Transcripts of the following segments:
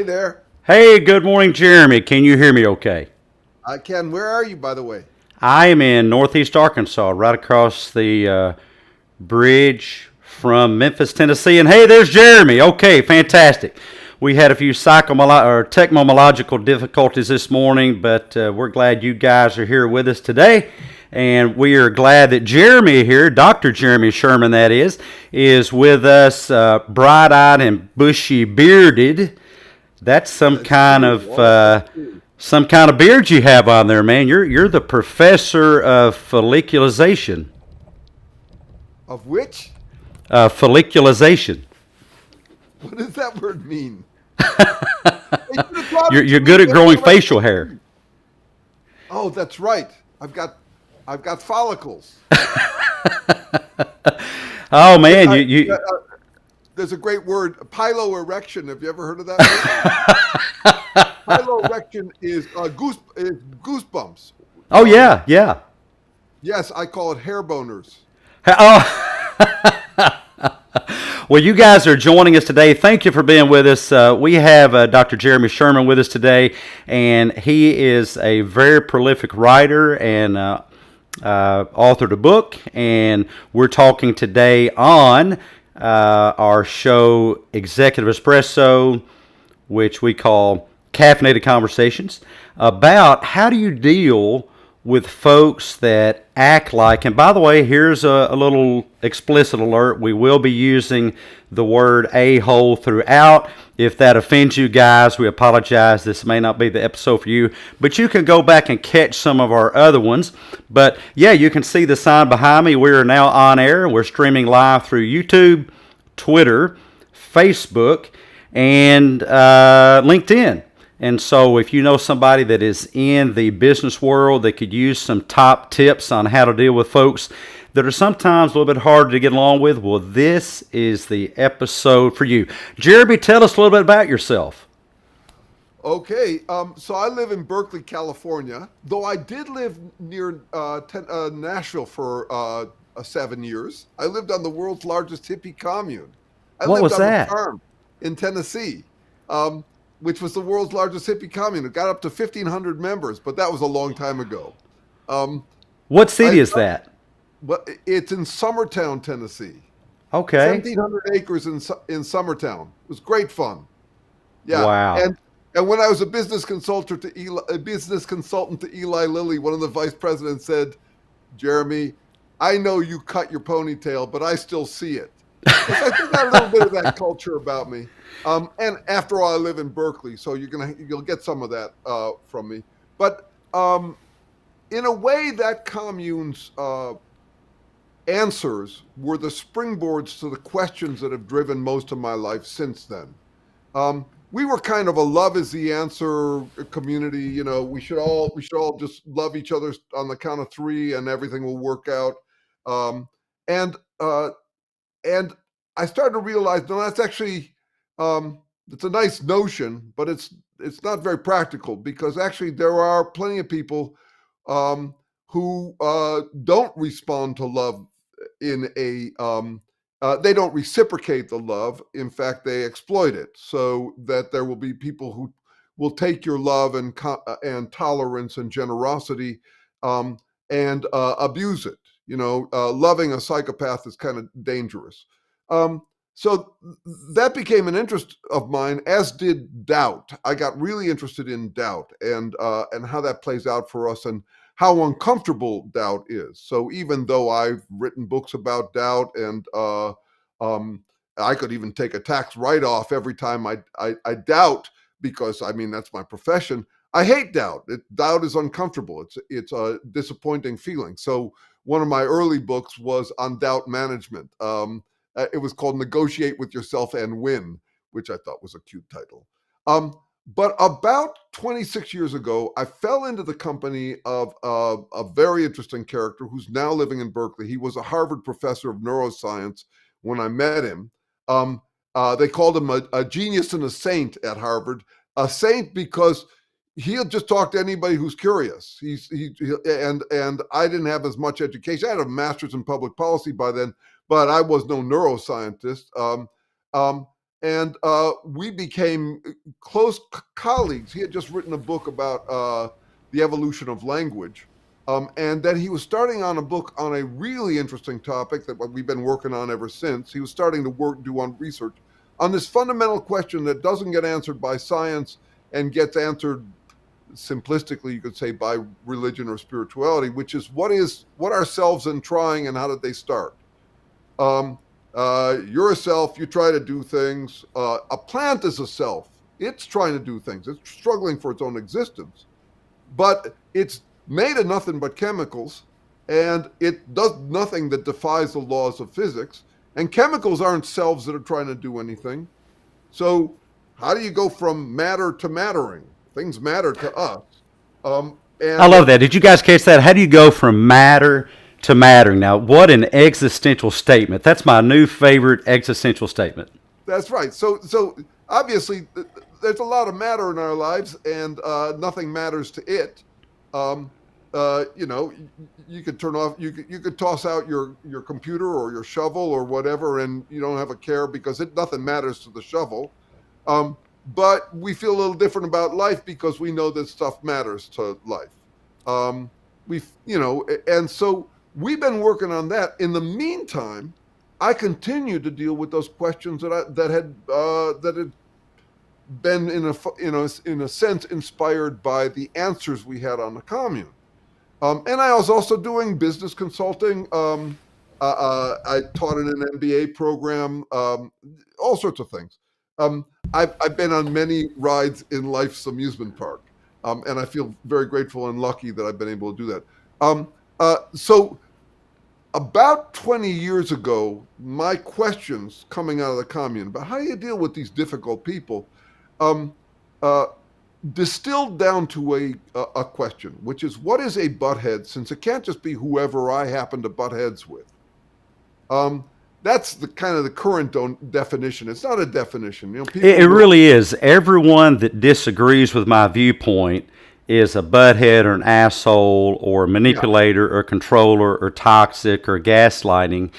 there. Hey, good morning, Jeremy. Can you hear me okay? I can. Where are you, by the way? I am in Northeast Arkansas, right across the bridge from Memphis, Tennessee. And hey, there's Jeremy. Okay, fantastic. We had a few technological difficulties this morning, but we're glad you guys are here with us today. And we are glad that Jeremy here, Dr. Jeremy Sherman, that is with us, bright-eyed and bushy-bearded. That's That's true. All of that's true. some kind of beard you have on there, man. You're the professor of folliculization. Of which? Folliculization. What does that word mean? Hey, you taught You're it to you're me. good at That's growing what I facial told hair. you. Oh, that's right. I've got follicles. Oh Yeah, man, there's a great word, piloerection. Have you ever heard of that word? Piloerection is goosebumps. oh Um, yeah, yeah. yes, I call it hair boners. Oh, well, you guys are joining us today. Thank you for being with us. We have Dr. Jeremy Sherman with us today, and he is a very prolific writer and authored a book. And we're talking today on our show, Executive Espresso, which we call Caffeinated Conversations, about how do you deal with folks that act like, and by the way, here's a little explicit alert. We will be using the word a-hole throughout. If that offends you guys, we apologize. This may not be the episode for you, but you can go back and catch some of our other ones. But yeah, you can see the sign behind me. We are now on air. We're streaming live through YouTube, Twitter, Facebook, and LinkedIn. And so if you know somebody that is in the business world that could use some top tips on how to deal with folks that are sometimes a little bit harder to get along with, well, this is the episode for you. Jeremy, tell us a little bit about yourself. Okay, so I live in Berkeley, California, though I did live near Nashville for 7 years. I lived on the world's largest hippie commune. I What lived was on a that? farm in Tennessee, um, which was the world's largest hippie commune. It got up to 1,500 members, but that was a long time ago. Um, What city I, is that? but it's in Summertown, Tennessee. Okay. 1,700 acres in Summertown. It was great fun. Yeah, Wow. and when I was a business consultant to Eli Lilly, one of the vice presidents said, "Jeremy, I know you cut your ponytail, but I still see it." Because I think I got a little bit of that culture about me. And after all, I live in Berkeley, so you'll get some of that from me. But in a way, that commune's answers were the springboards to the questions that have driven most of my life since then. We were kind of a love is the answer community. You know, we should all just love each other on the count of three, and everything will work out. Um, and uh, and I started to realize, no, that's actually it's a nice notion, but it's not very practical, because actually there are plenty of people who don't respond to love in a they don't reciprocate the love. In fact, they exploit it, so that there will be people who will take your love and tolerance and generosity um, and abuse it. Loving a psychopath is kind of dangerous. Um, so that became an interest of mine, as did doubt. I got really interested in doubt and how that plays out for us, and how uncomfortable doubt is. So even though I've written books about doubt, and um, I could even take a tax write-off every time I doubt, because I mean that's my profession. I hate doubt. Doubt is uncomfortable. It's a disappointing feeling. So one of my early books was on doubt management. It was called "Negotiate with Yourself and Win," which I thought was a cute title. But about 26 years ago, I fell into the company of a very interesting character who's now living in Berkeley. He was a Harvard professor of neuroscience when I met him. They called him a genius and a saint at Harvard. A saint because he'll just talk to anybody who's curious. And I didn't have as much education. I had a master's in public policy by then, but I was no neuroscientist. and we became close colleagues. He had just written a book about the evolution of language, and then he was starting on a book on a really interesting topic that we've been working on ever since. He was starting to do on research on this fundamental question that doesn't get answered by science and gets answered simplistically, you could say, by religion or spirituality, which is what are selves in trying and how did they start? You're a self, you try to do things. A plant is a self. It's trying to do things. It's struggling for its own existence. But it's made of nothing but chemicals, and it does nothing that defies the laws of physics. And chemicals aren't selves that are trying to do anything. So how do you go from matter to mattering? Things matter to us. And I love that. Did you guys catch that? How do you go from matter to mattering? Now, what an existential statement. That's my new favorite existential statement. that's right. So obviously, there's a lot of matter in our lives, and nothing matters to it. Um, you could turn off, you could toss out your computer or your shovel or whatever, and you don't have a care because nothing matters to the shovel. But we feel a little different about life because we know that stuff matters to life. And so we've been working on that. In the meantime, I continue to deal with those questions that had been in a sense inspired by the answers we had on the commune. And I was also doing business consulting. I taught in an MBA program, all sorts of things. I've been on many rides in life's amusement park, and I feel very grateful and lucky that I've been able to do that. So about 20 years ago, my questions coming out of the commune about how do you deal with these difficult people um, distilled down to a question, which is, what is a butthead, since it can't just be whoever I happen to butt heads with. That's the kind of the current definition. It's not a definition. It really is. Everyone that disagrees with my viewpoint is a butthead or an asshole or a manipulator or controller or toxic or gaslighting.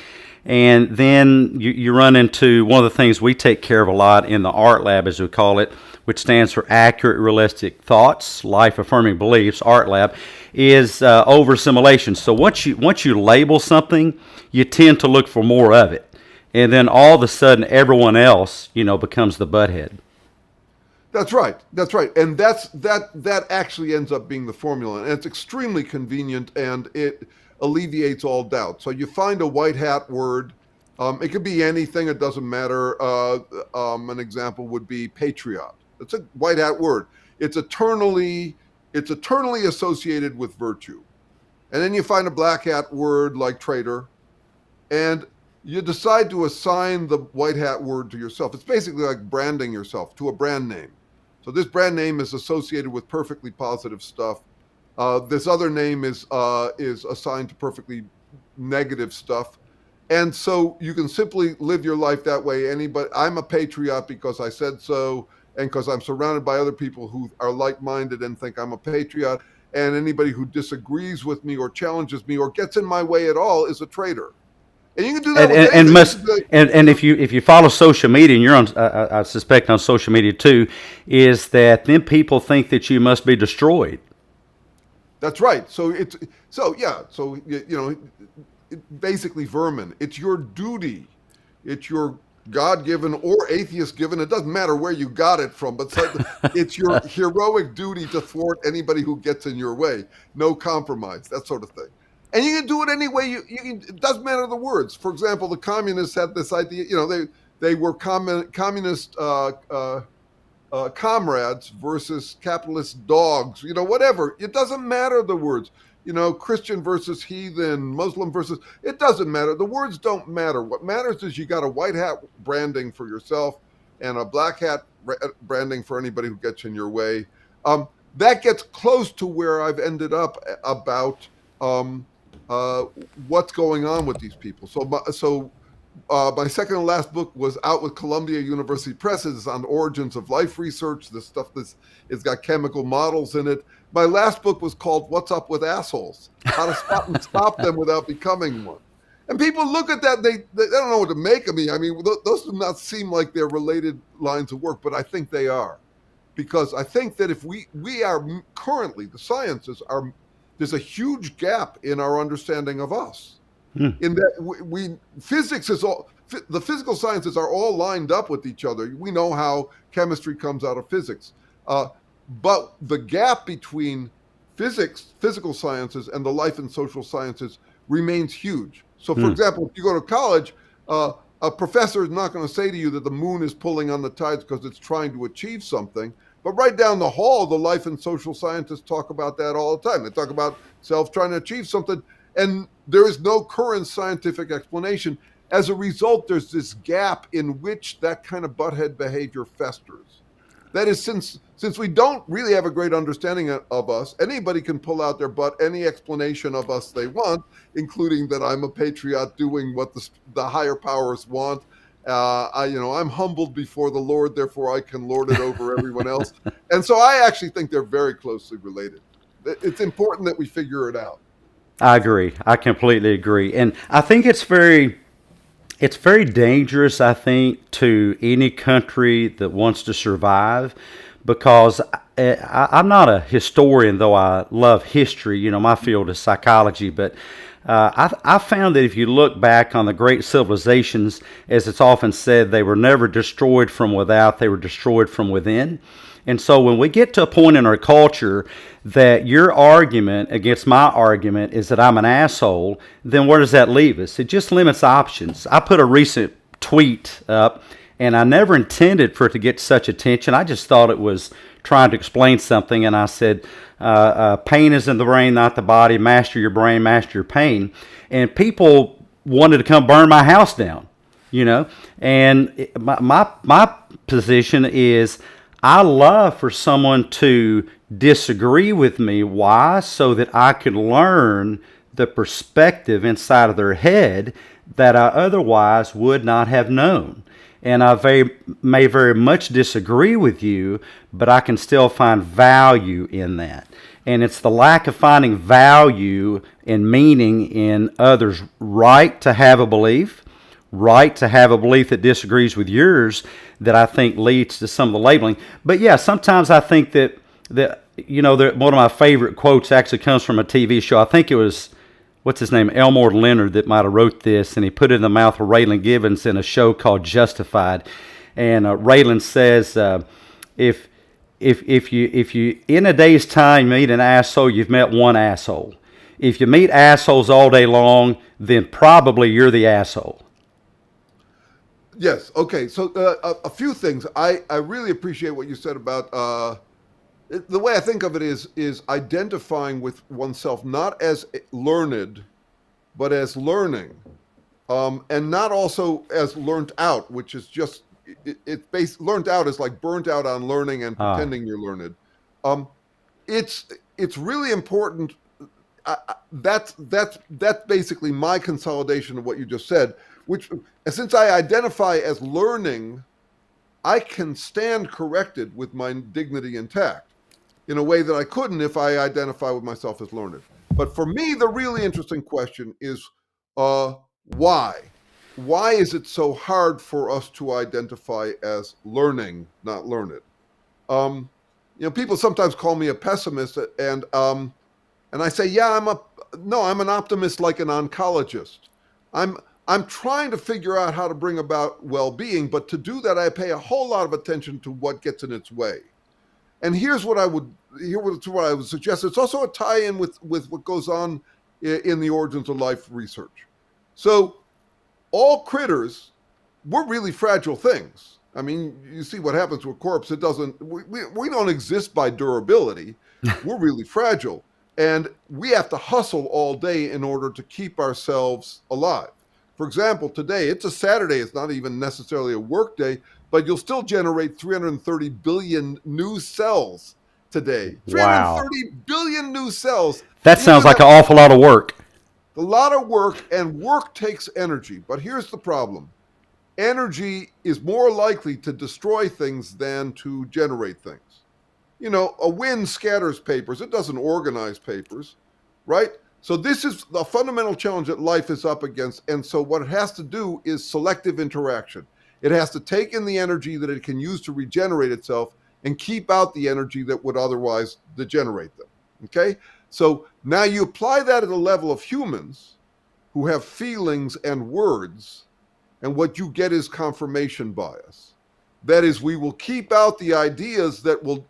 And then you run into one of the things we take care of a lot in the art lab, as we call it, which stands for accurate realistic thoughts, life affirming beliefs, art lab, is over assimilation. So once you label something, you tend to look for more of it. And then all of a sudden everyone else, becomes the butthead. That's right. That's right. And that actually ends up being the formula. And it's extremely convenient, and it alleviates all doubt. So you find a white hat word. It could be anything. It doesn't matter. An example would be patriot. It's a white hat word. It's eternally associated with virtue. And then you find a black hat word like traitor, and you decide to assign the white hat word to yourself. It's basically like branding yourself to a brand name. So this brand name is associated with perfectly positive stuff. This other name is assigned to perfectly negative stuff. And so you can simply live your life that way. I'm a patriot because I said so, and because I'm surrounded by other people who are like-minded and think I'm a patriot. And anybody who disagrees with me or challenges me or gets in my way at all is a traitor. And you can do that and if you follow social media, and you're on, I suspect on social media too, is that then people think that you must be destroyed. That's right. So basically vermin. It's your duty. It's your God-given or atheist-given. It doesn't matter where you got it from, but it's your heroic duty to thwart anybody who gets in your way. No compromise, that sort of thing. And you can do it any way you can. It doesn't matter the words. For example, the communists had this idea. They were communist comrades versus capitalist dogs. Whatever. It doesn't matter the words. Christian versus heathen, Muslim versus. It doesn't matter. The words don't matter. What matters is you got a white hat branding for yourself and a black hat branding for anybody who gets in your way. That gets close to where I've ended up about. What's going on with these people. So my second and last book was out with Columbia University Press. It's on origins of life research. This stuff it's got chemical models in it. My last book was called What's Up with Assholes? How to Spot and Stop Them Without Becoming One. And people look at that, they don't know what to make of me. I mean, those do not seem like they're related lines of work, but I think they are. Because I think that if we are currently, the sciences are, there's a huge gap in our understanding of us. Hmm. In that physics is all, the physical sciences are all lined up with each other. We know how chemistry comes out of physics. But the gap between physical sciences, and the life and social sciences remains huge. So, for Hmm. example, if you go to college, a professor is not going to say to you that the moon is pulling on the tides because it's trying to achieve something. But right down the hall, the life and social scientists talk about that all the time. They talk about self trying to achieve something, and there is no current scientific explanation. As a result, there's this gap in which that kind of butthead behavior festers. That is, since we don't really have a great understanding of us, anybody can pull out their butt any explanation of us they want, including that I'm a patriot doing what the higher powers want. I'm humbled before the Lord, therefore I can lord it over everyone else. And so I actually think they're very closely related. It's important that we figure it out. I agree. I completely agree. And I think it's very dangerous, I think, to any country that wants to survive, because I'm not a historian, though I love history. You know, my field is psychology, but I found that if you look back on the great civilizations, as it's often said, they were never destroyed from without, they were destroyed from within. And so when we get to a point in our culture that your argument against my argument is that I'm an asshole, then where does that leave us? It just limits options. I put a recent tweet up, and I never intended for it to get such attention. I just thought it was trying to explain something, and I said, pain is in the brain, not the body. Master your brain, master your pain. And people wanted to come burn my house down, you know. And my position is, I love for someone to disagree with me. Why? So that I could learn the perspective inside of their head that I otherwise would not have known. And I may very much disagree with you, but I can still find value in that. And it's the lack of finding value and meaning in others' right to have a belief, right to have a belief that disagrees with yours, that I think leads to some of the labeling. But yeah, sometimes I think that one of my favorite quotes actually comes from a TV show. I think it was, what's his name, Elmore Leonard, that might have wrote this, and he put it in the mouth of Raylan Givens in a show called Justified. And Raylan says, if you in a day's time meet an asshole, you've met one asshole. If you meet assholes all day long, then probably you're the asshole. Yes. Okay. So a few things. I really appreciate what you said about the way I think of it is identifying with oneself not as learned, but as learning, and not also as learned out, which is just learned out is like burnt out on learning and pretending you're learned. It's really important. That's basically my consolidation of what you just said. Which, since I identify as learning, I can stand corrected with my dignity intact in a way that I couldn't if I identify with myself as learned. But for me, the really interesting question is why? Why is it so hard for us to identify as learning, not learned? People sometimes call me a pessimist, and I say, yeah, I'm an optimist, like an oncologist. I'm trying to figure out how to bring about well-being, but to do that, I pay a whole lot of attention to what gets in its way. And here's what I would suggest. It's also a tie-in with what goes on in the origins of life research. So all critters, we're really fragile things. I mean, you see what happens with corpse. It doesn't, we don't exist by durability. We're really fragile. And we have to hustle all day in order to keep ourselves alive. For example, today, it's a Saturday. It's not even necessarily a work day, but you'll still generate 330 billion new cells today. Wow. 330 billion new cells. That sounds like an awful lot of work. A lot of work, and work takes energy. But here's the problem. Energy is more likely to destroy things than to generate things. A wind scatters papers. It doesn't organize papers, right? So this is the fundamental challenge that life is up against. And so what it has to do is selective interaction. It has to take in the energy that it can use to regenerate itself and keep out the energy that would otherwise degenerate them. Okay? So now you apply that at the level of humans who have feelings and words, and what you get is confirmation bias. That is, we will keep out the ideas that will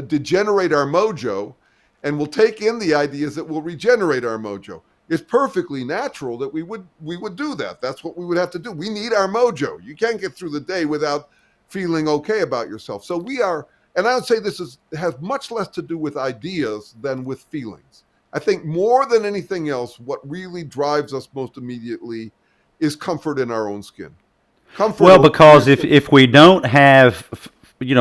degenerate our mojo, and we'll take in the ideas that will regenerate our mojo. It's perfectly natural that we would do that. That's what we would have to do. We need our mojo. You can't get through the day without feeling okay about yourself. So we are, and I would say this has much less to do with ideas than with feelings. I think more than anything else, what really drives us most immediately is comfort in our own skin. Comfort. Well, because if we don't have,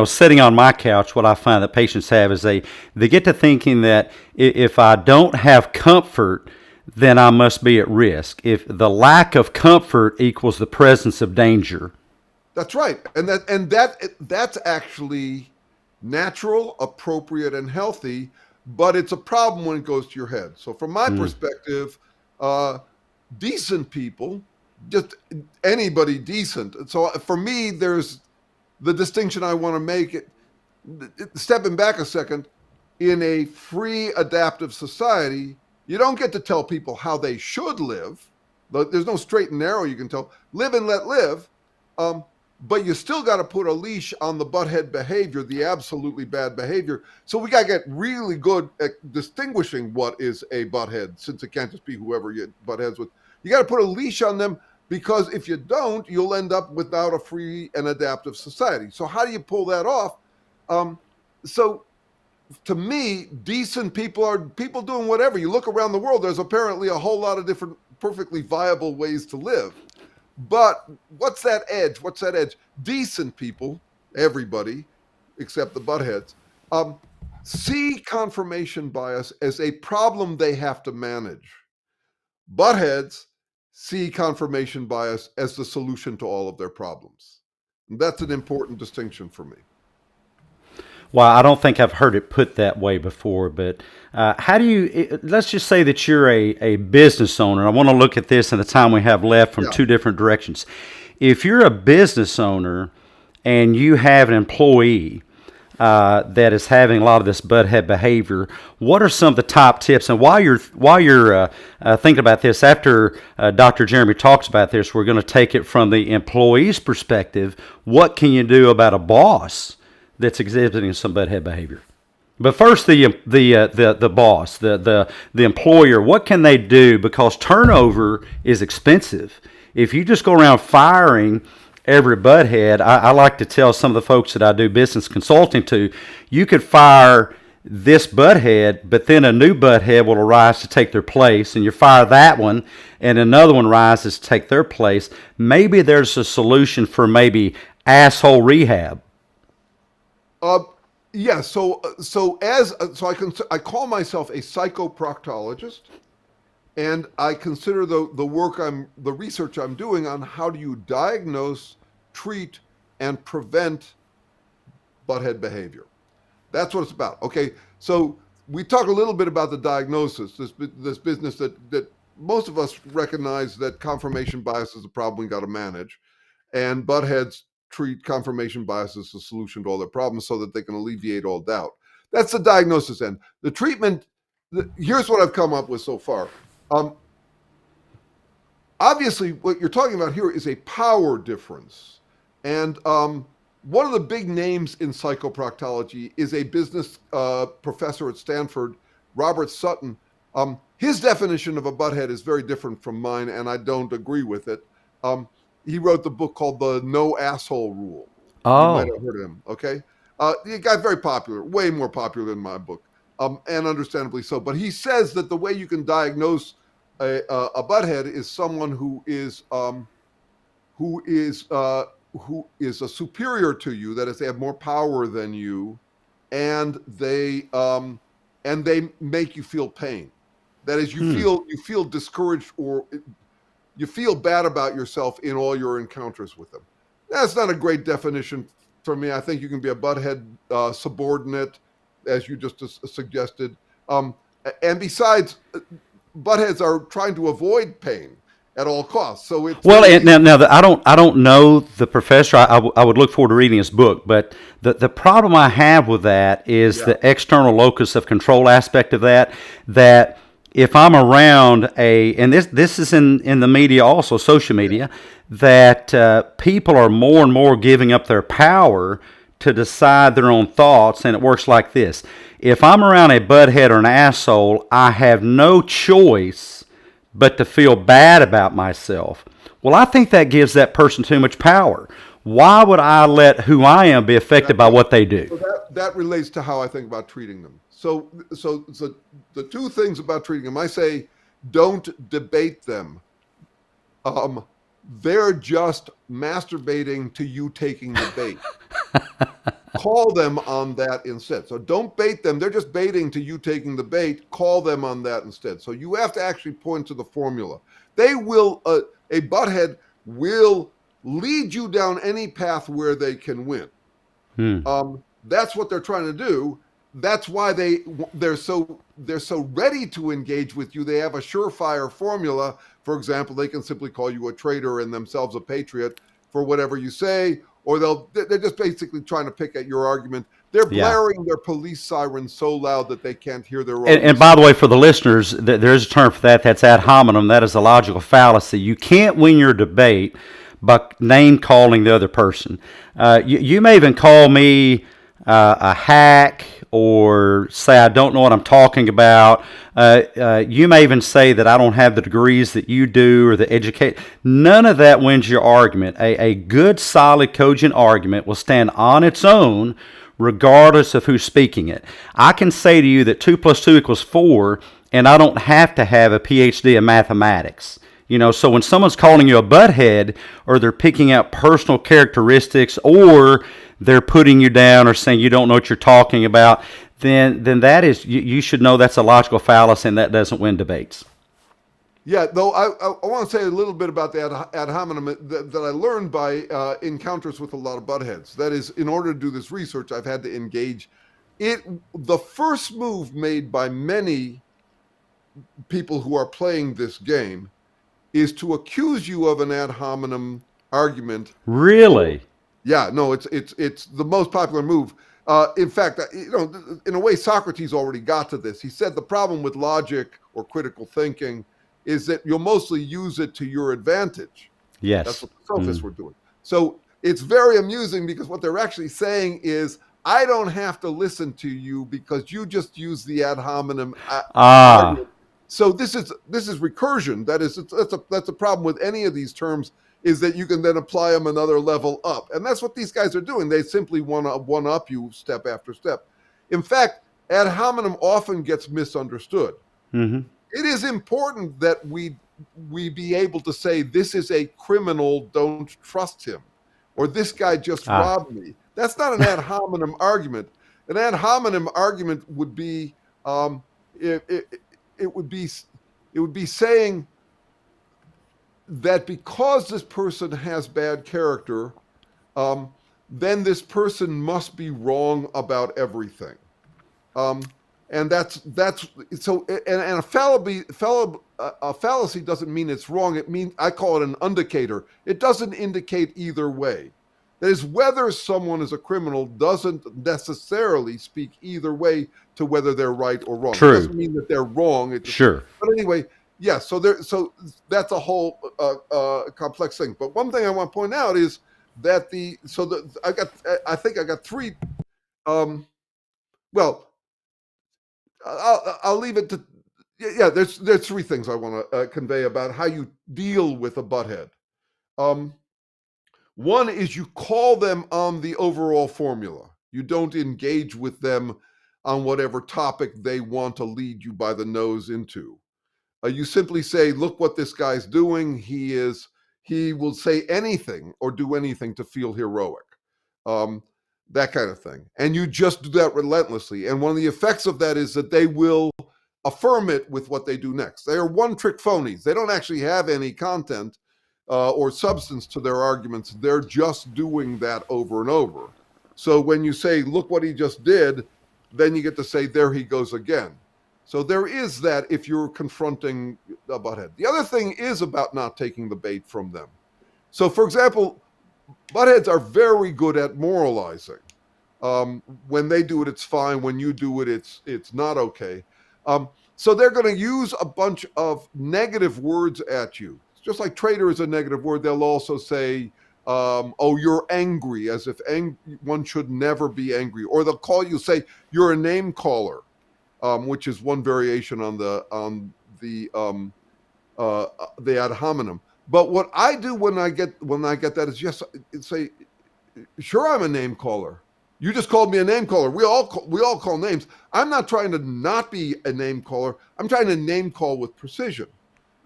sitting on my couch, what I find that patients have is they get to thinking that if I don't have comfort, then I must be at risk. If the lack of comfort equals the presence of danger. That's right, and that's actually natural, appropriate, and healthy. But it's a problem when it goes to your head. So from my perspective, decent people, just anybody decent. So for me, there's the distinction I want to make. Stepping back a second, in a free adaptive society, you don't get to tell people how they should live. There's no straight and narrow you can tell. Live and let live. But you still got to put a leash on the butthead behavior, the absolutely bad behavior. So we got to get really good at distinguishing what is a butthead, since it can't just be whoever you butt heads with. You got to put a leash on them, because if you don't, you'll end up without a free and adaptive society. So how do you pull that off? So to me, decent people are people doing whatever. You look around the world, there's apparently a whole lot of different perfectly viable ways to live. But what's that edge? What's that edge? Decent people, everybody, except the buttheads, see confirmation bias as a problem they have to manage. Buttheads see confirmation bias as the solution to all of their problems. And that's an important distinction for me. Well, I don't think I've heard it put that way before, but how do you, let's just say that you're a business owner. I want to look at this in the time we have left from two different directions. If you're a business owner and you have an employee that is having a lot of this butthead behavior, what are some of the top tips? And while you're thinking about this, after Dr. Jeremy talks about this, we're going to take it from the employee's perspective. What can you do about a boss that's exhibiting some butthead behavior? But first, the boss, the employer, what can they do? Because turnover is expensive. If you just go around firing every butthead, I like to tell some of the folks that I do business consulting to, you could fire this butthead, but then a new butthead will arise to take their place, and you fire that one, and another one rises to take their place. Maybe there's a solution for maybe asshole rehab. Yeah. So I call myself a psychoproctologist, and I consider the research I'm doing on how do you diagnose, treat, and prevent butthead behavior. That's what it's about. Okay. So we talk a little bit about the diagnosis, this business that most of us recognize that confirmation bias is a problem we got to manage, and buttheads treat confirmation bias as a solution to all their problems so that they can alleviate all doubt. That's the diagnosis end. The treatment, here's what I've come up with so far. Obviously, what you're talking about here is a power difference. And one of the big names in psychoproctology is a business professor at Stanford, Robert Sutton. His definition of a butthead is very different from mine, and I don't agree with it. He wrote the book called The No Asshole Rule. Oh. You might have heard of him, okay? He got very popular, way more popular than my book, and understandably so. But he says that the way you can diagnose a butthead is someone who is a superior to you. That is, they have more power than you, and they make you feel pain. That is, you feel discouraged, or you feel bad about yourself in all your encounters with them. That's not a great definition for me. I think you can be a butthead subordinate, as you just suggested. And besides, buttheads are trying to avoid pain at all costs. So it's Well, very and easy. I don't know the professor. I would look forward to reading his book. But the problem I have with that is Yeah, the external locus of control aspect of that. That if I'm around and this is in the media also, social yeah, media, that people are more and more giving up their power to decide their own thoughts, and it works like this: if I'm around a butthead or an asshole, I have no choice but to feel bad about myself. Well, I think that gives that person too much power. Why would I let who I am be affected by well, what they do? so that relates to how I think about treating them. So the two things about treating them, I say, don't debate them. Um, they're just masturbating to you taking the bait. Call them on that instead. So don't bait them. They're just baiting to you taking the bait. Call them on that instead. So you have to actually point to the formula. They will, a butthead will lead you down any path where they can win. Hmm. That's what they're trying to do. That's why they're so ready to engage with you. They have a surefire formula. For example, they can simply call you a traitor and themselves a patriot for whatever you say, or they're just basically trying to pick at your argument. They're Yeah. blaring their police sirens so loud that they can't hear their own And mistake. by the way, for the listeners, there is a term for that. That's ad hominem. That is a logical fallacy. You can't win your debate by name calling the other person. You may even call me a hack or say I don't know what I'm talking about. You may even say that I don't have the degrees that you do or the educate. None of that wins your argument. A good, solid, cogent argument will stand on its own regardless of who's speaking it. I can say to you that 2 plus 2 equals 4, and I don't have to have a Ph.D. in mathematics. So when someone's calling you a butthead, or they're picking out personal characteristics, or they're putting you down or saying you don't know what you're talking about, then you should know that's a logical fallacy, and that doesn't win debates. Yeah, though I want to say a little bit about the ad hominem that I learned by encounters with a lot of buttheads. That is, in order to do this research, I've had to engage it. The first move made by many people who are playing this game is to accuse you of an ad hominem argument. Really? Yeah, no, it's the most popular move. In fact, in a way, Socrates already got to this. He said the problem with logic or critical thinking is that you'll mostly use it to your advantage. That's Yes. what the sophists were doing. So it's very amusing because what they're actually saying is, I don't have to listen to you because you just use the ad hominem Ah. argument. So this is recursion. That's a problem with any of these terms, is that you can then apply them another level up, and that's what these guys are doing. They simply want to one up you step after step. In fact, ad hominem often gets misunderstood. Mm-hmm. It is important that we be able to say, this is a criminal, don't trust him, or this guy just Ah. robbed me. That's not an ad hominem argument. An ad hominem argument would be it would be saying that because this person has bad character, then this person must be wrong about everything. And that's so. And a fallacy doesn't mean it's wrong. It means, I call it an indicator. It doesn't indicate either way. That is, whether someone is a criminal doesn't necessarily speak either way to whether they're right or wrong. It True. doesn't mean that they're wrong. It just, Sure. but anyway, yeah. So that's a whole complex thing. But one thing I want to point out is that I think I got three. Well, I'll leave it to. Yeah, there's three things I want to convey about how you deal with a butthead. One is you call them on the overall formula. You don't engage with them on whatever topic they want to lead you by the nose into. You simply say, look what this guy's doing. He will say anything or do anything to feel heroic. That kind of thing. And you just do that relentlessly. And one of the effects of that is that they will affirm it with what they do next. They are one-trick phonies. They don't actually have any content or substance to their arguments. They're just doing that over and over. So when you say, look what he just did, then you get to say, there he goes again. So there is that if you're confronting a butthead. The other thing is about not taking the bait from them. So, for example, buttheads are very good at moralizing. When they do it, it's fine. When you do it, it's not okay. So they're going to use a bunch of negative words at you. Just like traitor is a negative word, they'll also say, "Oh, you're angry," as if one should never be angry. Or they'll call you, say, "You're a name caller," which is one variation on the ad hominem. But what I do when I get that is just say, "Sure, I'm a name caller. You just called me a name caller. We all call names. I'm not trying to not be a name caller. I'm trying to name call with precision."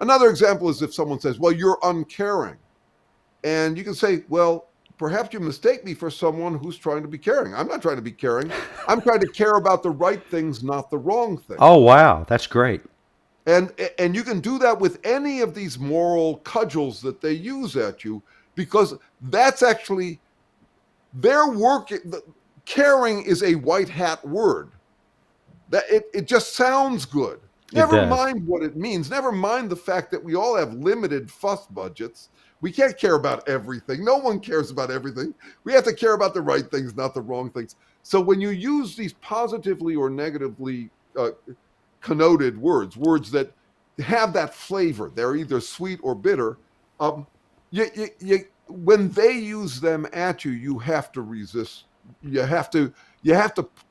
Another example is if someone says, "Well, you're uncaring," and you can say, "Well, perhaps you mistake me for someone who's trying to be caring. I'm not trying to be caring. I'm trying to care about the right things, not the wrong things." Oh, wow. That's great. And you can do that with any of these moral cudgels that they use at you, because that's actually their work. Caring is a white hat word. That it just sounds good. Never mind what it means. Never mind the fact that we all have limited fuss budgets. We can't care about everything. No one cares about everything. We have to care about the right things, not the wrong things. So when you use these positively or negatively connoted words that have that flavor, they're either sweet or bitter, when they use them at you, you have to resist. You have to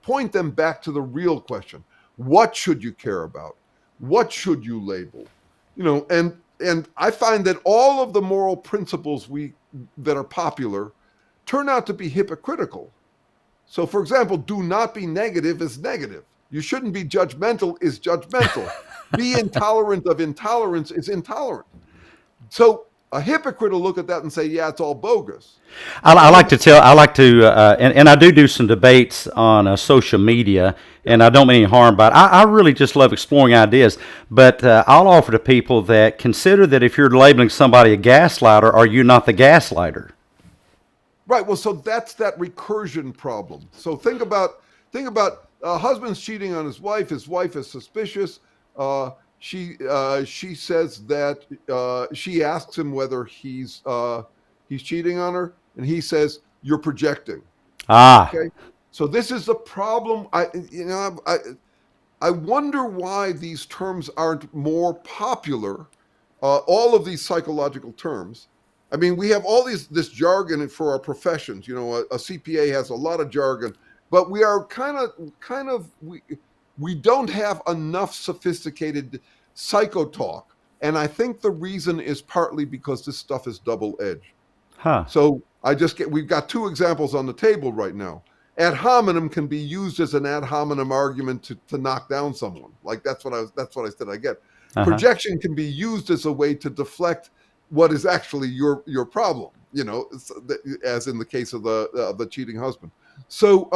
point them back to the real question. What should you care about? What should you label? And I find that all of the moral principles that are popular turn out to be hypocritical. So, for example, do not be negative is negative. You shouldn't be judgmental is judgmental. Be intolerant of intolerance is intolerant. So a hypocrite will look at that and say, "Yeah, it's all bogus." I like to, and I do some debates on social media, and I don't mean any harm by it. I really just love exploring ideas, but I'll offer to people that consider that if you're labeling somebody a gaslighter, are you not the gaslighter? Right. Well, so that's that recursion problem. So think about a husband's cheating on his wife. His wife is suspicious. She says that she asks him whether he's cheating on her, and he says, "You're projecting." Okay. So this is the problem. I wonder why these terms aren't more popular. All of these psychological terms. I mean, we have all this jargon for our professions. A CPA has a lot of jargon, but we are we don't have enough sophisticated psychotalk. And I think the reason is partly because this stuff is double-edged. So we've got two examples on the table right now. Ad hominem can be used as an ad hominem argument to knock down someone. Like that's what I said I get. Projection can be used as a way to deflect what is actually your problem, as in the case of the cheating husband. So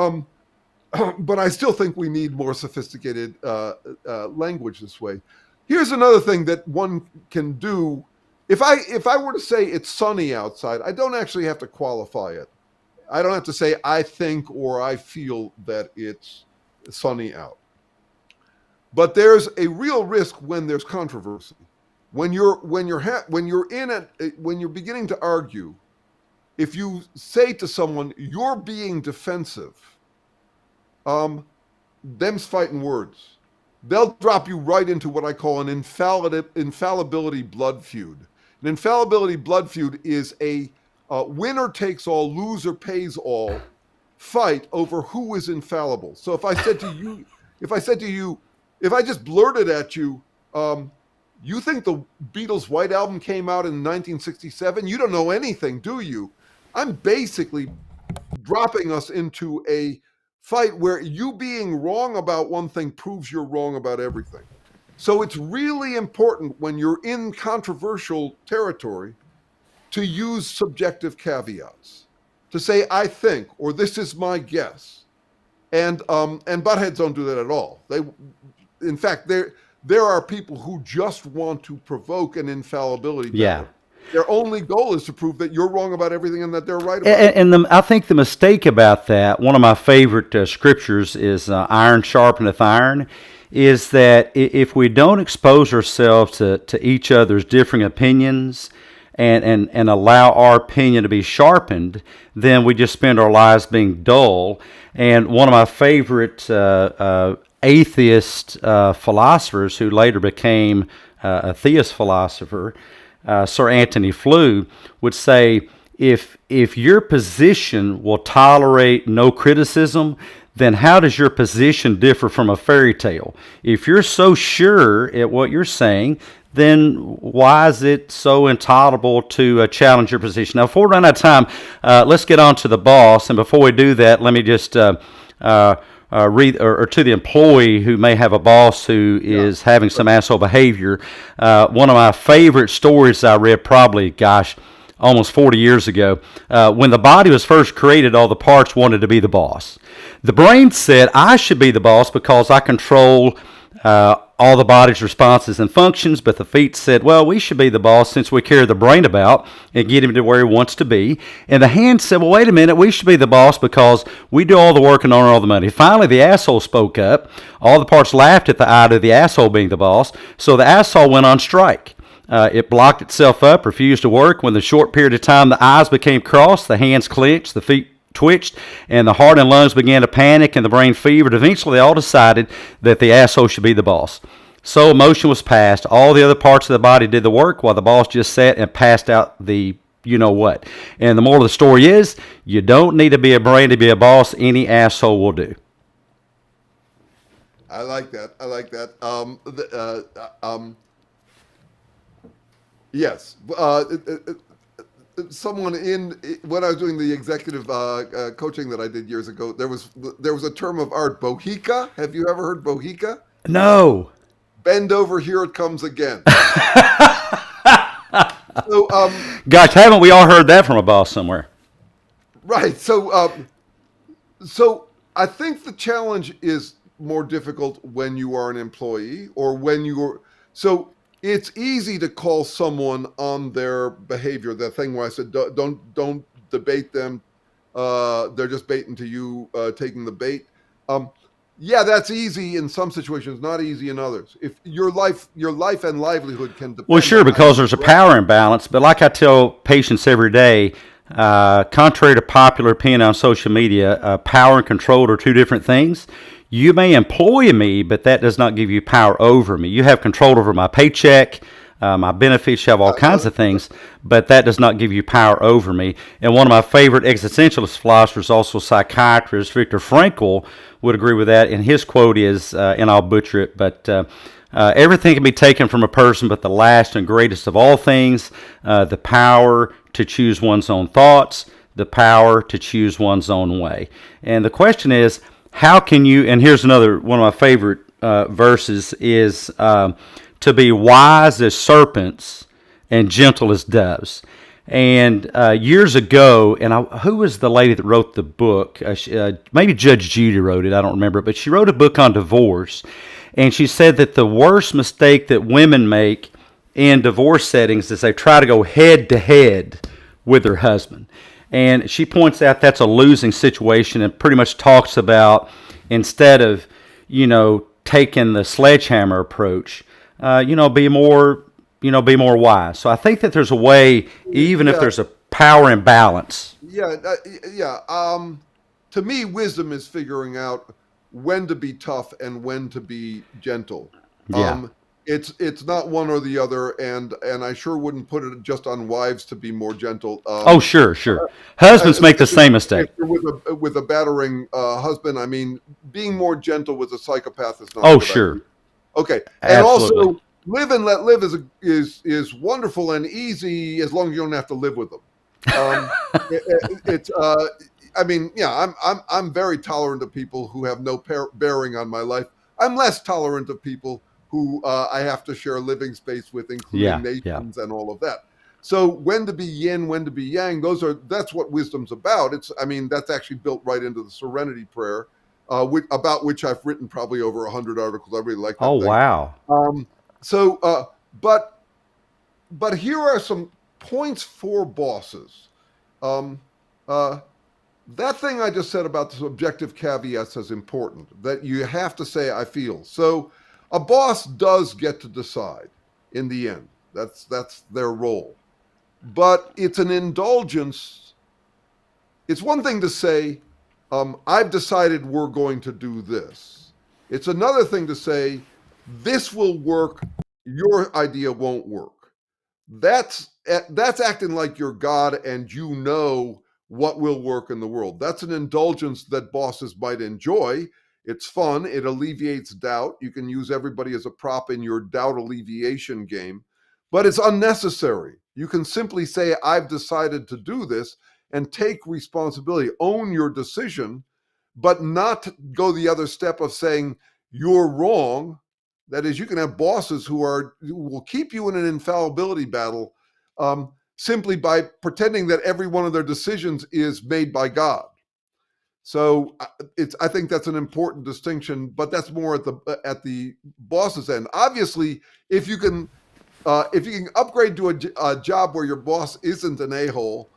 but I still think we need more sophisticated language this way. Here's another thing that one can do. If I were to say it's sunny outside, I don't actually have to qualify it. I don't have to say I think or I feel that it's sunny out. But there's a real risk when there's controversy. When you're beginning to argue, if you say to someone you're being defensive, them's fighting words. They'll drop you right into what I call an infallibility blood feud. An infallibility blood feud is a winner takes all, loser pays all fight over who is infallible. So if I just blurted at you, you think the Beatles' White Album came out in 1967? You don't know anything, do you? I'm basically dropping us into a fight where you being wrong about one thing proves you're wrong about everything. So it's really important when you're in controversial territory to use subjective caveats, to say I think or this is my guess, and buttheads don't do that at all. In fact, there are people who just want to provoke an infallibility battle. Yeah. Their only goal is to prove that you're wrong about everything and that they're right about it. And I think the mistake about that, one of my favorite scriptures is iron sharpeneth iron. is that if we don't expose ourselves to each other's differing opinions and allow our opinion to be sharpened, then we just spend our lives being dull. And one of my favorite atheist philosophers who later became a theist philosopher, Sir Anthony Flew, would say, if your position will tolerate no criticism, then how does your position differ from a fairy tale? If you're so sure at what you're saying, then why is it so intolerable to challenge your position? Now, before we run out of time, let's get on to the boss. And before we do that, let me just read, or to the employee who may have a boss who is having some asshole behavior. One of my favorite stories I read, probably, almost 40 years ago. When the body was first created, all the parts wanted to be the boss. The brain said, I should be the boss because I control all the body's responses and functions, but the feet said, well, we should be the boss since we carry the brain about and get him to where he wants to be. And the hands said, well, wait a minute, we should be the boss because we do all the work and earn all the money. Finally, the asshole spoke up. All the parts laughed at the idea of the asshole being the boss, so the asshole went on strike. It blocked itself up, refused to work. When the short period of time the eyes became crossed, the hands clenched, the feet twitched, and the heart and lungs began to panic, and the brain fevered. Eventually, they all decided that the asshole should be the boss. So a motion was passed. All the other parts of the body did the work, while the boss just sat and passed out the you-know-what. And the moral of the story is, you don't need to be a brain to be a boss. Any asshole will do. I like that. Yes. Someone when I was doing the executive coaching that I did years ago, there was a term of art, bohica. Have you ever heard bohica? No. Bend over, here it comes again. So, gosh, haven't we all heard that from a boss somewhere? Right. So I think the challenge is more difficult when you are an employee or when you're so. It's easy to call someone on their behavior. The thing where I said, don't debate them. They're just baiting to you taking the bait. Yeah, that's easy in some situations, not easy in others. If your life and livelihood can depend. Well, sure, because there's a power imbalance. But like I tell patients every day, contrary to popular opinion on social media, power and control are two different things. You may employ me, but that does not give you power over me. You have control over my paycheck, my benefits, you have all kinds of things, but that does not give you power over me. And one of my favorite existentialist philosophers, also psychiatrist, Viktor Frankl, would agree with that. And his quote is, and I'll butcher it, but everything can be taken from a person, but the last and greatest of all things, the power to choose one's own thoughts, the power to choose one's own way. And the question is, how can you, and here's another one of my favorite verses, is to be wise as serpents and gentle as doves. And years ago, and who was the lady that wrote the book? Maybe Judge Judy wrote it, I don't remember. But she wrote a book on divorce. And she said that the worst mistake that women make in divorce settings is they try to go head to head with their husband. And she points out that's a losing situation and pretty much talks about, instead of, taking the sledgehammer approach, be more wise. So I think that there's a way, even if there's a power imbalance. To me, wisdom is figuring out when to be tough and when to be gentle. It's not one or the other, and I sure wouldn't put it just on wives to be more gentle. Sure. Husbands make the same mistake. With a battering husband, I mean, being more gentle with a psychopath is not. Oh, sure. Idea. Okay, Absolutely. And also, live and let live is wonderful and easy as long as you don't have to live with them. I'm very tolerant of people who have no bearing on my life. I'm less tolerant of people who I have to share living space with, including nations and all of that. So when to be yin, when to be yang, that's what wisdom's about. That's actually built right into the Serenity Prayer, about which I've written probably over 100 articles. I really like that. Oh, thing. Wow. But here are some points for bosses. That thing I just said about the subjective caveats is important, that you have to say, I feel. So A boss does get to decide in the end. That's their role. But it's an indulgence. It's one thing to say, I've decided we're going to do this. It's another thing to say, this will work, your idea won't work. That's acting like you're God and you know what will work in the world. That's an indulgence that bosses might enjoy. It's fun. It alleviates doubt. You can use everybody as a prop in your doubt alleviation game, but it's unnecessary. You can simply say, I've decided to do this and take responsibility, own your decision, but not go the other step of saying you're wrong. That is, you can have bosses who will keep you in an infallibility battle simply by pretending that every one of their decisions is made by God. So I think that's an important distinction, but that's more at the boss's end. Obviously, if you can upgrade to a job where your boss isn't an a-hole,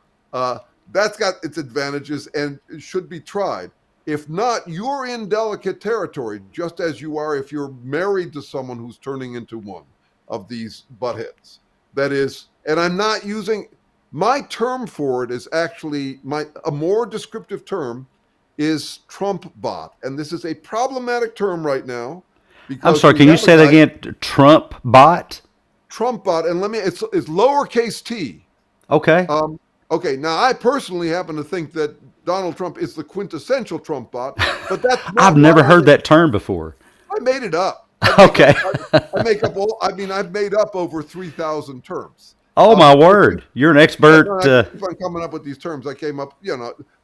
that's got its advantages and it should be tried. If not, you're in delicate territory, just as you are if you're married to someone who's turning into one of these buttheads. That is, and I'm not using my term for it is actually a more descriptive term is Trump bot, and this is a problematic term right now. Because I'm sorry. Can you say that again? Trump bot. Trump bot, and it's lowercase t. Okay. Okay, now I personally happen to think that Donald Trump is the quintessential Trump bot, but that's not I've never heard that term before. I made it up. Okay. I make up I've made up over 3,000 terms. Oh my word! You're an expert. I keep on coming up with these terms. I came up,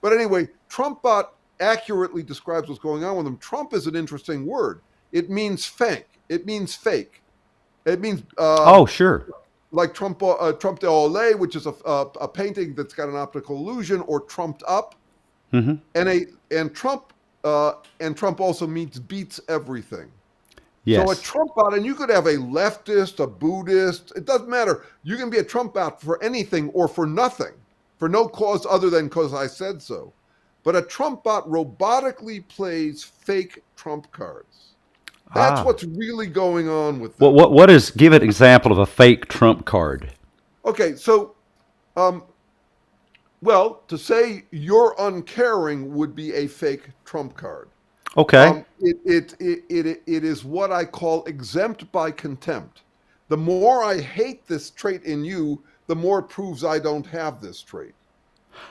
But anyway, Trump bot accurately describes what's going on with him. Trump is an interesting word. It means fake. It means fake. It means oh sure. Like Trump de Olé, which is a painting that's got an optical illusion, or trumped up, and Trump also means beats everything. Yes. So a Trump bot, and you could have a leftist, a Buddhist, it doesn't matter. You can be a Trump bot for anything or for nothing, for no cause other than because I said so. But a Trump bot robotically plays fake Trump cards. That's what's really going on with them. What is, give an example of a fake Trump card. Okay, so, well, to say you're uncaring would be a fake Trump card. Okay. It is what I call exempt by contempt. The more I hate this trait in you, the more it proves I don't have this trait.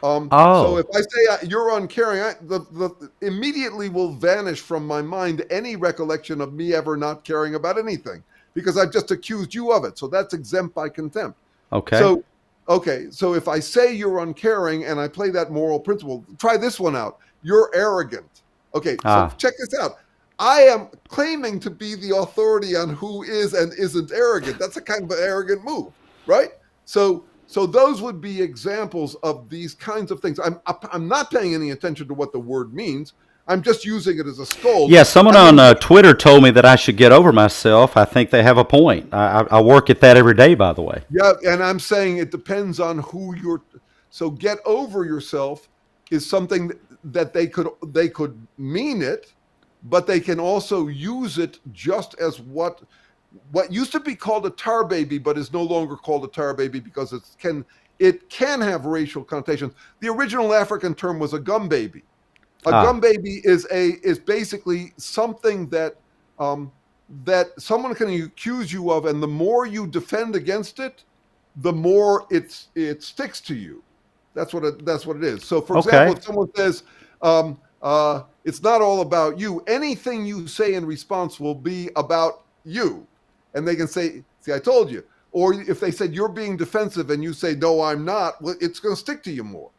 So if I say you're uncaring, the immediately will vanish from my mind any recollection of me ever not caring about anything, because I've just accused you of it. So that's exempt by contempt. Okay. So if I say you're uncaring and I play that moral principle, try this one out. You're arrogant. Okay, so check this out. I am claiming to be the authority on who is and isn't arrogant. That's a kind of an arrogant move, right? So those would be examples of these kinds of things. I'm not paying any attention to what the word means. I'm just using it as a scold. Yeah, someone on Twitter told me that I should get over myself. I think they have a point. I work at that every day, by the way. Yeah, and I'm saying it depends on who you're. So get over yourself is something that they could mean it, but they can also use it just as what used to be called a tar baby, but is no longer called a tar baby because it can have racial connotations. The original African term was a gum baby. A gum baby is basically something that someone can accuse you of, and the more you defend against it, the more it sticks to you. That's what it is. So, for example, if someone says it's not all about you, anything you say in response will be about you, and they can say, "See, I told you." Or if they said you're being defensive and you say, "No, I'm not," well, it's going to stick to you more.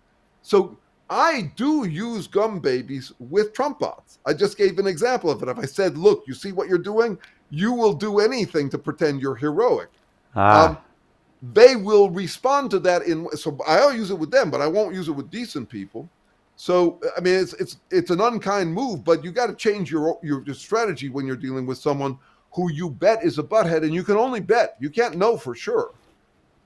So I do use gum babies with Trump bots. I just gave an example of it. If I said, "Look, you see what you're doing? You will do anything to pretend you're heroic." They will respond to that so I'll use it with them, but I won't use it with decent people. So I mean, it's an unkind move, but you got to change your strategy when you're dealing with someone who you bet is a butthead, and you can only bet. You can't know for sure.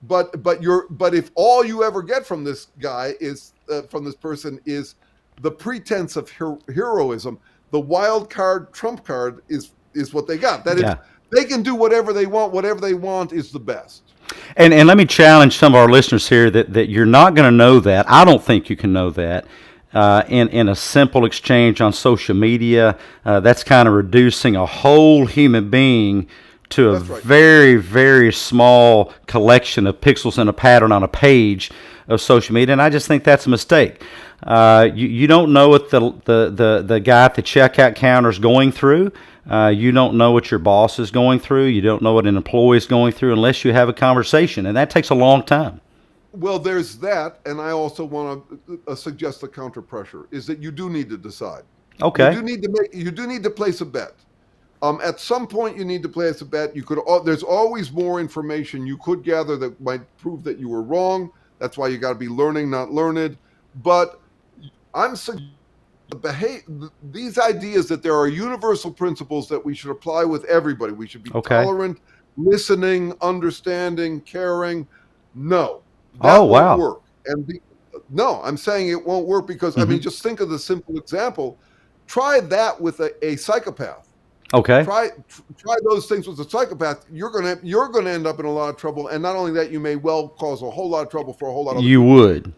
But if all you ever get from this guy is from this person is the pretense of heroism, the wild card Trump card is is what they got. That is, Yeah. they can do whatever they want. Whatever they want is the best. And let me challenge some of our listeners here that you're not going to know that. I don't think you can know that in a simple exchange on social media. That's kind of reducing a whole human being to a That's right. very, very small collection of pixels and a pattern on a page of social media, and I just think that's a mistake. You don't know what the guy at the checkout counter is going through. You don't know what your boss is going through. You don't know what an employee is going through unless you have a conversation, and that takes a long time. Well, there's that, and I also want to suggest the counter pressure is that you do need to decide. Okay. You do need to place a bet. At some point, you need to place a bet. There's always more information you could gather that might prove that you were wrong. That's why you got to be learning, not learned. But I'm suggesting these ideas that there are universal principles that we should apply with everybody. We should be tolerant, listening, understanding, caring. No, that won't work. No, I'm saying it won't work because I mean, just think of the simple example. Try that with a psychopath. Okay. Try those things with a psychopath. You're gonna end up in a lot of trouble, and not only that, you may well cause a whole lot of trouble for a whole lot of You people. would.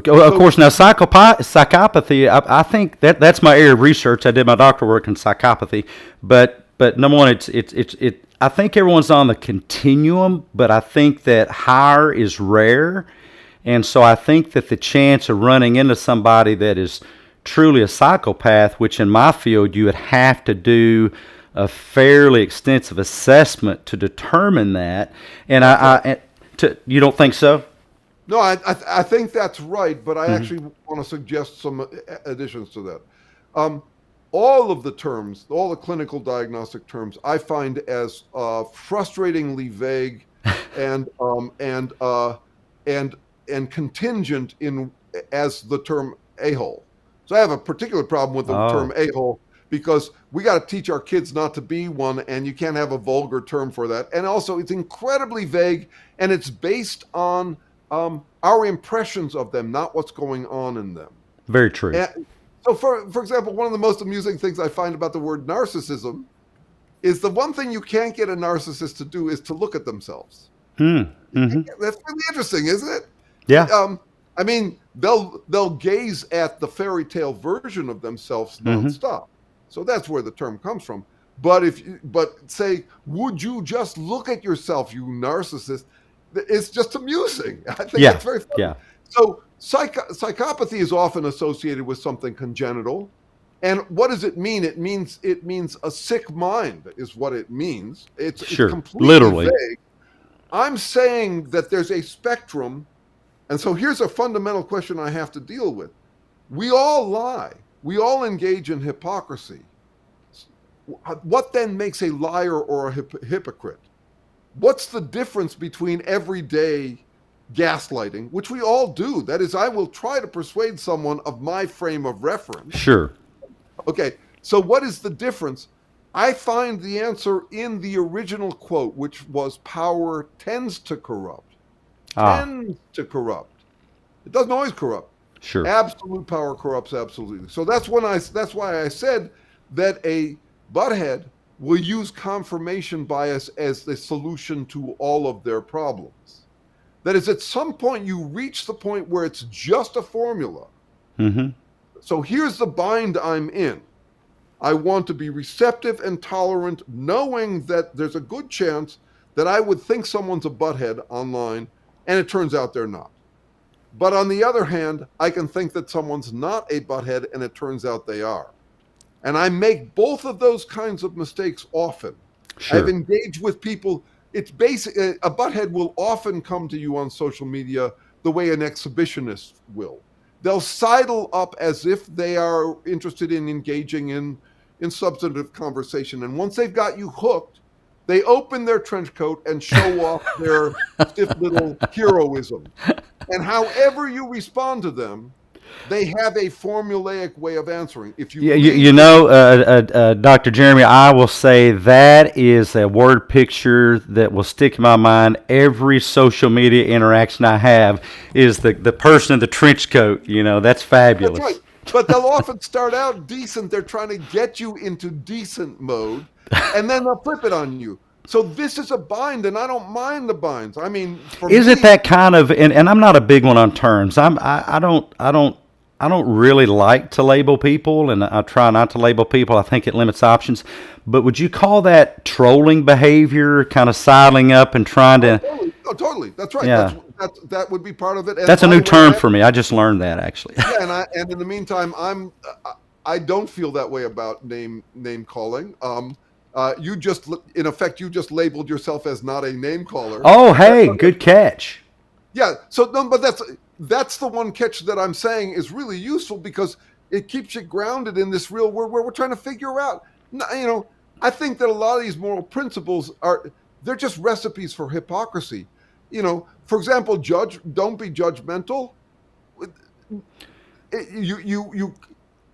Of course, now psychopathy. I think that's my area of research. I did my doctoral work in psychopathy, but number one, it. I think everyone's on the continuum, but I think that higher is rare, and so I think that the chance of running into somebody that is truly a psychopath, which in my field you would have to do a fairly extensive assessment to determine that. And you don't think so? No, I think that's right, but I actually want to suggest some additions to that. All of the terms, all the clinical diagnostic terms, I find as frustratingly vague and contingent as the term a-hole. So I have a particular problem with the term a-hole because we got to teach our kids not to be one, and you can't have a vulgar term for that. And also, it's incredibly vague, and it's based on our impressions of them, not what's going on in them. Very true. And so, for example, one of the most amusing things I find about the word narcissism is the one thing you can't get a narcissist to do is to look at themselves. That's really interesting, isn't it? Yeah. I mean, they'll gaze at the fairy tale version of themselves nonstop. So that's where the term comes from. But say, would you just look at yourself, you narcissist? It's just amusing. I think it's very funny. Yeah. So psychopathy is often associated with something congenital. And what does it mean? It means a sick mind is what it means. It's completely literally vague. I'm saying that there's a spectrum. And so here's a fundamental question I have to deal with. We all lie. We all engage in hypocrisy. What then makes a liar or a hypocrite? What's the difference between everyday gaslighting, which we all do? That is, I will try to persuade someone of my frame of reference. Sure. Okay, so what is the difference? I find the answer in the original quote, which was power tends to corrupt. Tends to corrupt. It doesn't always corrupt. Sure. Absolute power corrupts absolutely. So that's why I said that a butthead will use confirmation bias as the solution to all of their problems. That is, at some point you reach the point where it's just a formula. So here's the bind I'm in. I want to be receptive and tolerant, knowing that there's a good chance that I would think someone's a butthead online, and it turns out they're not. But on the other hand, I can think that someone's not a butthead, and it turns out they are. And I make both of those kinds of mistakes often. Sure. I've engaged with people. It's basic. A butthead will often come to you on social media the way an exhibitionist will. They'll sidle up as if they are interested in engaging in substantive conversation. And once they've got you hooked, they open their trench coat and show off their stiff little heroism. And however you respond to them, they have a formulaic way of answering. If you, Dr. Jeremy, I will say that is a word picture that will stick in my mind. Every social media interaction I have is the person in the trench coat. That's fabulous. That's right. But they'll often start out decent. They're trying to get you into decent mode. and then they'll flip it on you. So this is a bind, and I don't mind the binds. I mean, for Is me, it that kind of? And I'm not a big one on terms. I don't really like to label people, and I try not to label people. I think it limits options. But would you call that trolling behavior, kind of sidling up and trying to? totally, no, totally. That's right. Yeah, That would be part of it. And that's a by new the way, term for me. I just learned that actually. and in the meantime, I don't feel that way about name calling. You just, in effect, you just labeled yourself as not a name caller. Oh, hey, good catch. Yeah. So no, but that's the one catch that I'm saying is really useful, because it keeps you grounded in this real world where we're trying to figure out. I think that a lot of these moral principles they're just recipes for hypocrisy. For example, don't be judgmental.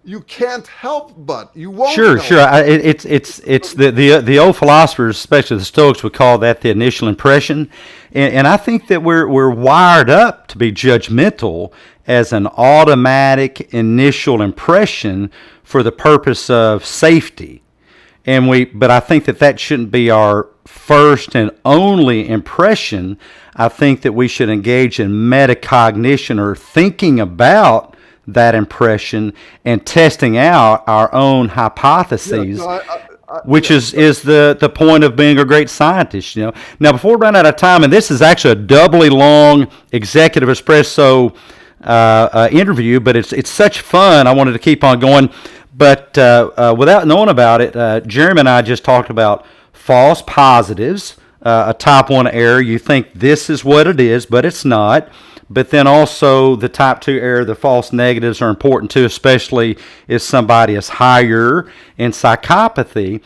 You can't help but you won't. Sure, sure. It's the old philosophers, especially the Stoics, would call that the initial impression, and I think that we're wired up to be judgmental as an automatic initial impression for the purpose of safety, but I think that shouldn't be our first and only impression. I think that we should engage in metacognition, or thinking about that impression and testing out our own hypotheses, which is the point of being a great scientist. Now, before we run out of time, and this is actually a doubly long executive espresso interview, but it's such fun. I wanted to keep on going, but without knowing about it, Jeremy and I just talked about false positives, a type 1 error. You think this is what it is, but it's not. But then also the type 2 error, the false negatives, are important too, especially if somebody is higher in psychopathy.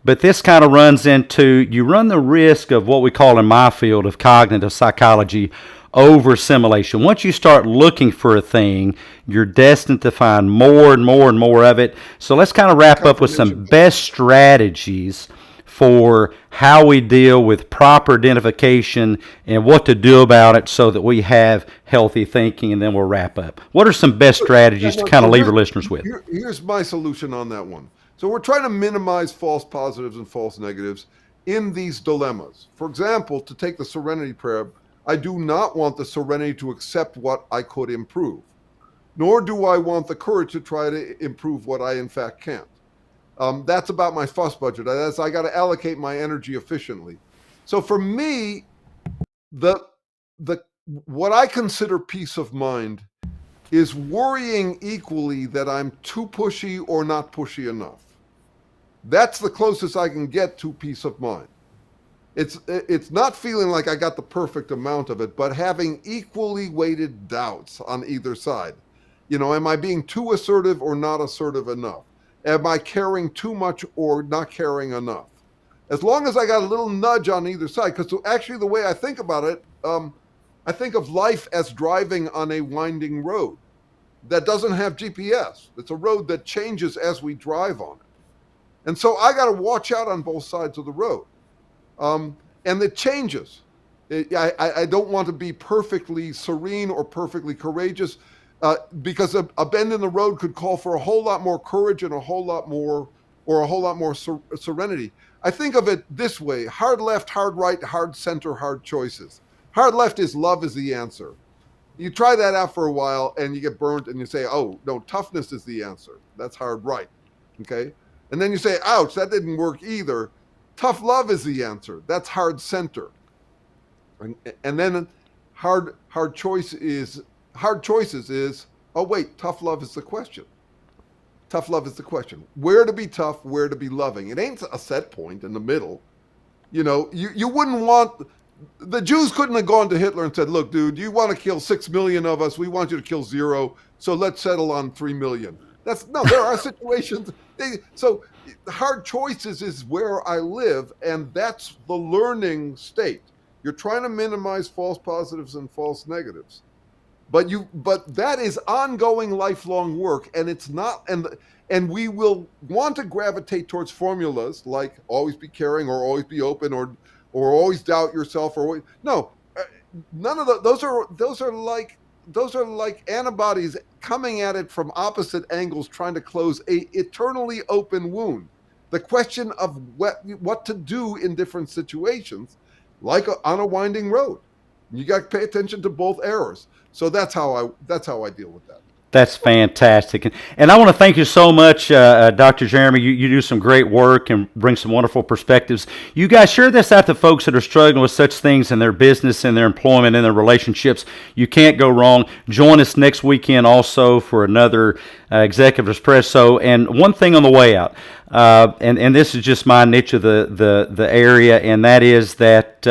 But this kind of runs into, you run the risk of what we call in my field of cognitive psychology, over-assimilation. Once you start looking for a thing, you're destined to find more and more and more of it. So let's kind of wrap up with some best strategies for how we deal with proper identification and what to do about it so that we have healthy thinking, and then we'll wrap up. What are some best strategies to kind of leave our listeners with? Here's my solution on that one. So we're trying to minimize false positives and false negatives in these dilemmas. For example, to take the serenity prayer, I do not want the serenity to accept what I could improve, nor do I want the courage to try to improve what I in fact can't. That's about my fuss budget. I got to allocate my energy efficiently. So for me, what I consider peace of mind is worrying equally that I'm too pushy or not pushy enough. That's the closest I can get to peace of mind. It's not feeling like I got the perfect amount of it, but having equally weighted doubts on either side. Am I being too assertive or not assertive enough? Am I caring too much or not caring enough? As long as I got a little nudge on either side, because actually the way I think about it, I think of life as driving on a winding road that doesn't have GPS. It's a road that changes as we drive on it. And so I got to watch out on both sides of the road. And it changes. I don't want to be perfectly serene or perfectly courageous, because a bend in the road could call for a whole lot more courage and a whole lot more serenity. I think of it this way: hard left, hard right, hard center, hard choices. Hard left is love is the answer. You try that out for a while and you get burnt and you say, oh, no, toughness is the answer. That's hard right. Okay. And then you say, ouch, that didn't work either. Tough love is the answer. That's hard center. And then hard choices is, oh, wait, tough love is the question. Tough love is the question. Where to be tough, where to be loving. It ain't a set point in the middle. You wouldn't want, the Jews couldn't have gone to Hitler and said, look, dude, you want to kill 6 million of us. We want you to kill 0. So let's settle on 3 million. There are situations. So hard choices is where I live, and that's the learning state. You're trying to minimize false positives and false negatives. But that is ongoing lifelong work, and it's not, and we will want to gravitate towards formulas like always be caring or always be open or always doubt yourself none of those are like antibodies coming at it from opposite angles, trying to close a eternally open wound. the question of what to do in different situations, like on a winding road. You got to pay attention to both errors. So that's how I deal with that. That's fantastic. And I want to thank you so much, Dr. Jeremy. You do some great work and bring some wonderful perspectives. You guys share this out to folks that are struggling with such things in their business, in their employment, in their relationships. You can't go wrong. Join us next weekend also for another Executive Espresso. And one thing on the way out, and this is just my niche of the area, and that is that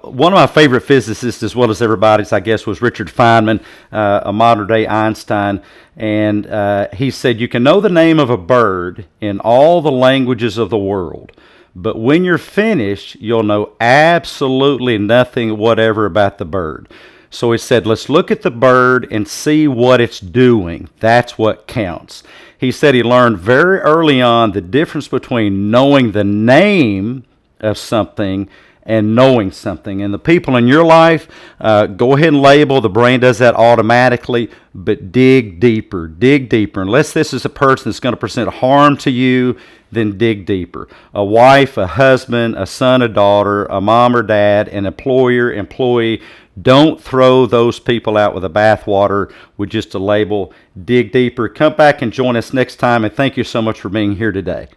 one of my favorite physicists, as well as everybody's, I guess, was Richard Feynman, a modern-day Einstein, and he said, you can know the name of a bird in all the languages of the world, but when you're finished, you'll know absolutely nothing whatever about the bird. So he said, let's look at the bird and see what it's doing. That's what counts. He said he learned very early on the difference between knowing the name of something and knowing something. And the people in your life, go ahead and label. The brain does that automatically, but dig deeper. Dig deeper. Unless this is a person that's going to present harm to you, then dig deeper. A wife, a husband, a son, a daughter, a mom or dad, an employer, employee. Don't throw those people out with the bathwater with just a label. Dig deeper. Come back and join us next time, and thank you so much for being here today.